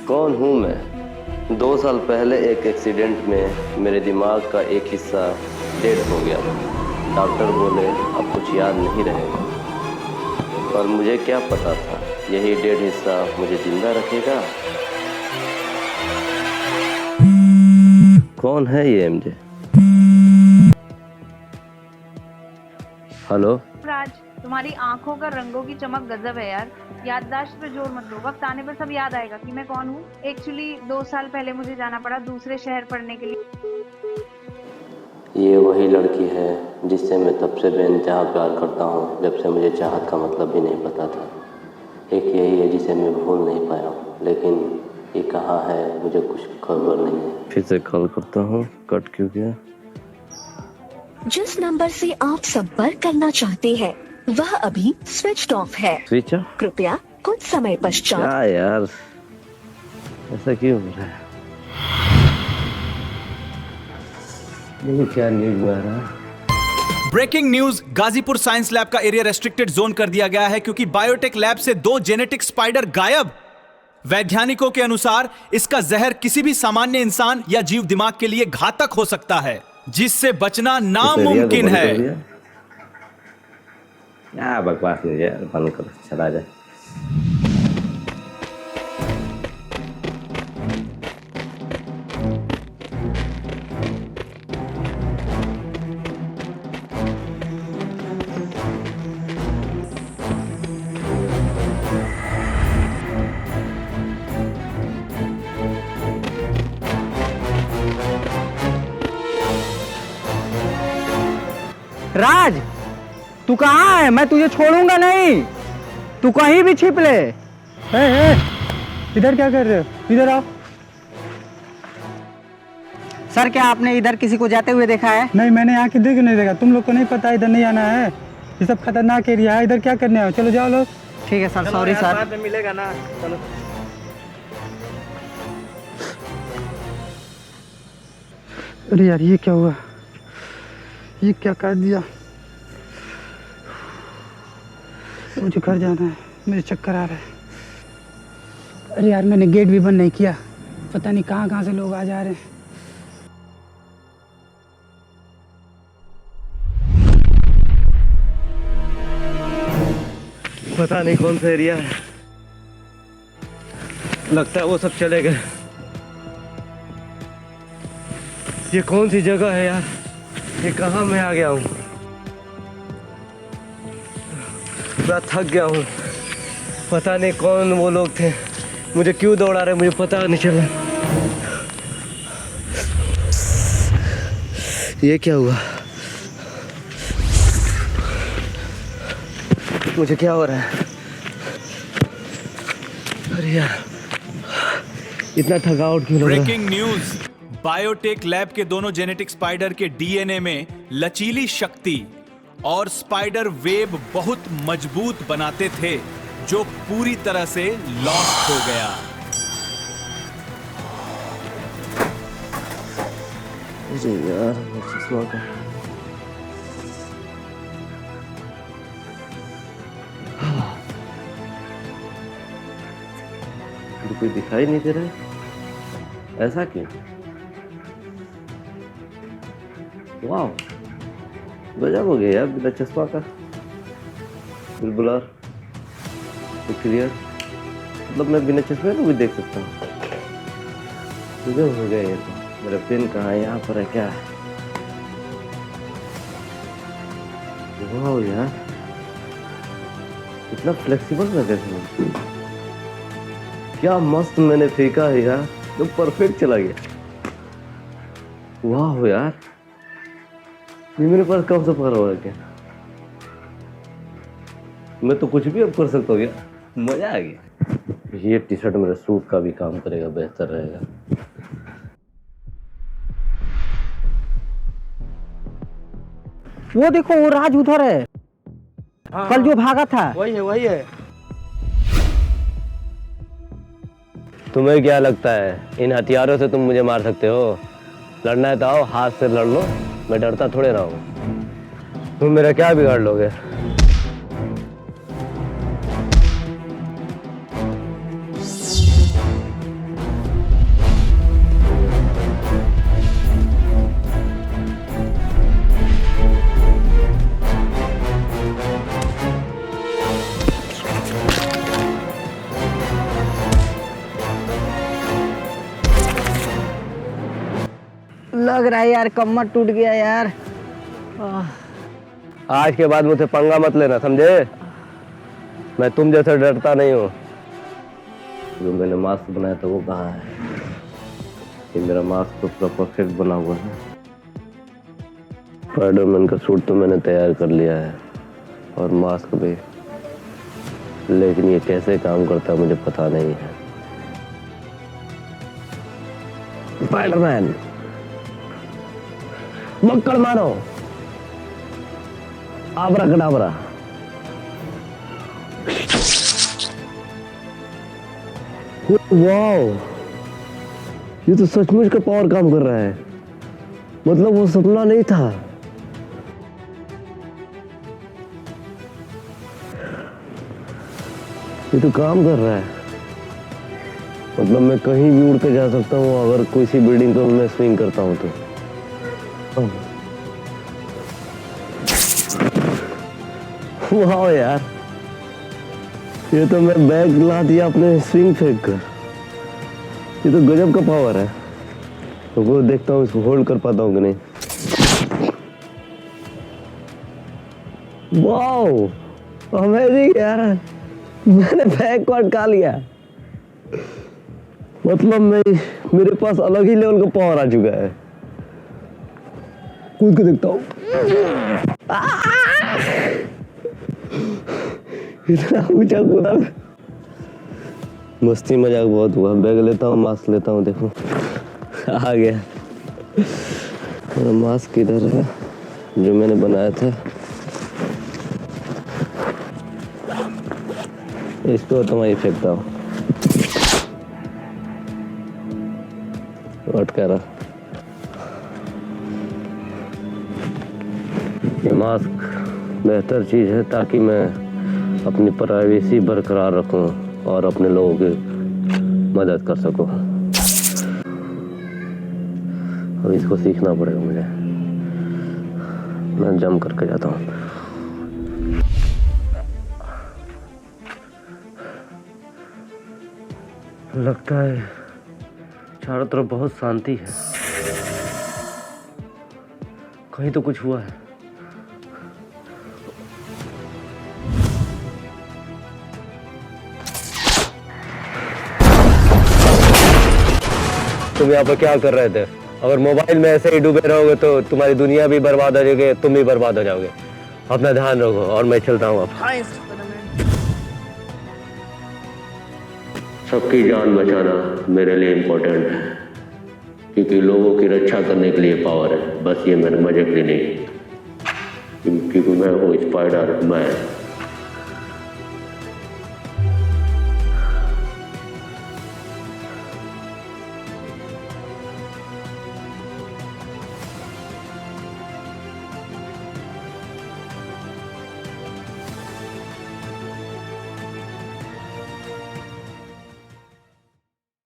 कौन हूँ मैं? 2 साल पहले एक एक्सीडेंट में मेरे दिमाग का एक हिस्सा डेड हो गया था। डॉक्टर बोले अब कुछ याद नहीं रहेगा, पर मुझे क्या पता था यही डेड हिस्सा मुझे जिंदा रखेगा। कौन है ये एमजे? हेलो राज, तुम्हारी आंखों का रंगों की चमक गजब है यार। याददाश्त पे जोर मत दो, वक्त आने पर सब याद आएगा कि मैं कौन हूँ। एक्चुअली 2 साल पहले मुझे जाना पड़ा दूसरे शहर पढ़ने के लिए। ये वही लड़की है जिससे मैं तब से बेइंतहा प्यार करता हूँ, जब से मुझे चाहत का मतलब भी नहीं पता था। एक यही है जिसे मैं भूल नहीं पाया हूँ, लेकिन ये कहाँ है मुझे कुछ खबर नहीं है। फिर से कॉल करता हूँ, कट क्यों गया? जिस नंबर से आप संपर्क करना चाहते हैं वह अभी स्विच ऑफ है। Switch off? कृपया कुछ समय पश्चात। क्या यार, ऐसा क्यों हो रहा है? ये क्या न्यूज़ आ रहा है? Breaking news, Ghazipur science lab का एरिया रेस्ट्रिक्टेड जोन कर दिया गया है क्योंकि बायोटेक लैब से 2 जेनेटिक स्पाइडर गायब। वैज्ञानिकों के अनुसार इसका जहर किसी भी सामान्य इंसान या जीव दिमाग के लिए घातक हो सकता है, जिससे बचना नामुमकिन है। क्या बकवास नहीं है, बंद कर, चला जाए। राज, तू कहाँ है? मैं तुझे छोड़ूंगा नहीं, तू कहीं भी छिप ले। इधर क्या कर रहे हो? इधर आओ। सर, क्या आपने इधर किसी को जाते हुए देखा है? नहीं, मैंने यहाँ किसी को नहीं देखा। तुम लोग को नहीं पता इधर नहीं आना है, ये सब खतरनाक एरिया है। इधर क्या करने आओ? चलो जाओ लोग। ठीक है सर, सॉरी सर। बाद में मिलेगा ना, चलो। अरे यार, ये क्या हुआ? ये क्या कर दिया? मुझे घर जाना है, मुझे चक्कर आ रहा है। अरे यार, मैंने गेट भी बंद नहीं किया, पता नहीं कहाँ कहाँ से लोग आ जा रहे हैं। पता नहीं कौन सा एरिया है, लगता है वो सब चले गए। ये कौन सी जगह है यार? ये कहाँ मैं आ गया हूँ? पूरा थक गया हूँ। पता नहीं कौन वो लोग थे, मुझे क्यों दौड़ा रहे मुझे पता नहीं चला। ये क्या हुआ? मुझे क्या हो रहा है? अरे यार, इतना थकावट क्यों लग रहा है? ब्रेकिंग न्यूज, बायोटेक लैब के दोनों जेनेटिक स्पाइडर के डीएनए में लचीली शक्ति और स्पाइडर वेब बहुत मजबूत बनाते थे, जो पूरी तरह से लॉस्ट हो गया। अरे यार, चश्मा का कोई दिखाई नहीं दे रहा है, ऐसा क्यों? वाह, गजब हो गया यार, बिना चश्मा का बिल ब्लर, क्लियर। मतलब मैं बिना चश्मे को भी देख सकता हूँ। गजब हो गया ये तो। मेरा पेन कहाँ है? यहाँ पर है क्या? वाह यार, इतना फ्लेक्सिबल मैं कैसे हूँ? क्या मस्त मैंने फेंका है यार, तो परफेक्ट चला गया। वाह यार, ये मेरे पास कब से पकड़ा हुआ है क्या? मैं तो कुछ भी अब कर सकता हूँ यार, मजा आ गया। ये टी शर्ट मेरे सूट का भी काम करेगा, बेहतर रहेगा। वो देखो, वो राज उधर है। कल जो भागा था वही है, वही है। तुम्हें क्या लगता है इन हथियारों से तुम मुझे मार सकते हो? लड़ना है तो आओ, हाथ से लड़ लो, मैं डरता थोड़े रहा हूँ। तुम मेरा क्या बिगाड़ लोगे? लग रहा है यार, कमर टूट गया यार। आज के बाद मुझसे पंगा मत लेना, समझे? मैं तुम जैसे डरता नहीं हूँ। जो मैंने मास्क बनाया था वो कहाँ है? ये मेरा मास्क तो पूरा परफेक्ट बना हुआ है। स्पाइडरमैन का सूट तो मैंने तैयार कर लिया है और मास्क भी, लेकिन ये कैसे काम करता है मुझे पता नहीं है। स्पाइडरमैन, मक्कड़ मारो, आबरा कडाबरा। वाओ, ये तो सचमुच का पावर काम कर रहा है। मतलब वो सपना नहीं था। ये तो काम कर रहा है। मतलब मैं कहीं भी उड़ के जा सकता हूँ अगर किसी बिल्डिंग को मैं स्विंग करता हूँ तो। वाह यार, ये तो मैं बैग ला दिया अपने स्विंग फेंक कर। ये तो गजब का पावर है। तो वो देखता हूँ इसको होल्ड कर पाता हूँ कि नहीं। वाह, अमेजिंग यार, मैंने बैग को अटका लिया। मतलब मेरे पास अलग ही लेवल का पावर आ चुका है। कूद के देखता हूँ। इतना ऊंचा कूदा। मस्ती मजाक बहुत हुआ। बैग लेता हूँ, मास्क लेता हूँ। देखो आ गया मेरा मास्क। किधर है जो मैंने बनाया था? इसको तो मैं फेंकता हूँ। अटका रहा। ये मास्क बेहतर चीज है ताकि मैं अपनी प्राइवेसी बरकरार रखूं और अपने लोगों की मदद कर सकूं। अब इसको सीखना पड़ेगा मुझे। मैं जंप करके जाता हूँ। लगता है चारों तरफ बहुत शांति है। कहीं तो कुछ हुआ है। तुम यहाँ पर क्या कर रहे थे? अगर मोबाइल में ऐसे ही डूबे रहोगे तो तुम्हारी दुनिया भी बर्बाद हो जाएगी, तुम भी बर्बाद हो जाओगे। अपना ध्यान रखो और मैं चलता हूँ अब। सबकी जान बचाना मेरे लिए इम्पोर्टेंट है, क्योंकि लोगों की रक्षा करने के लिए पावर है। बस ये मेरे मजे के लिए नहीं, क्योंकि मैं हूँ स्पाइडर मैन।